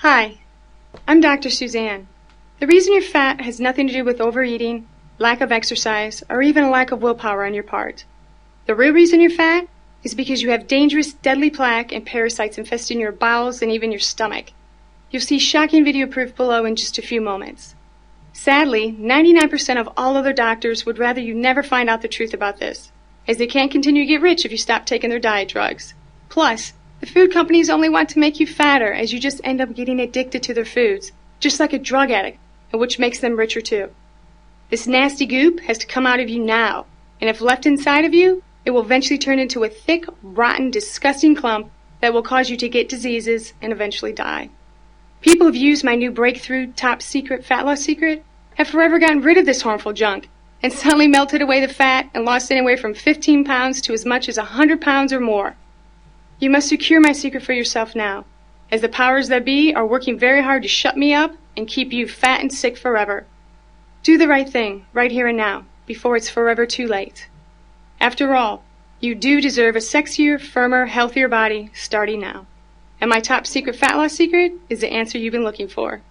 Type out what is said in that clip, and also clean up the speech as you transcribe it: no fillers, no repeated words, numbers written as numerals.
Hi, I'm Dr. Suzanne. The reason you're fat has nothing to do with overeating, lack of exercise, or even a lack of willpower on your part. The real reason you're fat is because you have dangerous, deadly plaque and parasites infesting your bowels and even your stomach. You'll see shocking video proof below in just a few moments. Sadly, 99% of all other doctors would rather you never find out the truth about this, as they can't continue to get rich if you stop taking their diet drugs. Plus, the food companies only want to make you fatter, as you just end up getting addicted to their foods, just like a drug addict, and which makes them richer too. This nasty goop has to come out of you now, and if left inside of you, it will eventually turn into a thick, rotten, disgusting clump that will cause you to get diseases and eventually die. People who've used my new breakthrough top secret fat loss secret have forever gotten rid of this harmful junk and suddenly melted away the fat and lost anywhere from 15 pounds to as much as 100 pounds or more. You must secure my secret for yourself now, as the powers that be are working very hard to shut me up and keep you fat and sick forever. Do the right thing, right here and now, before it's forever too late. After all, you do deserve a sexier, firmer, healthier body starting now. And my top secret fat loss secret is the answer you've been looking for.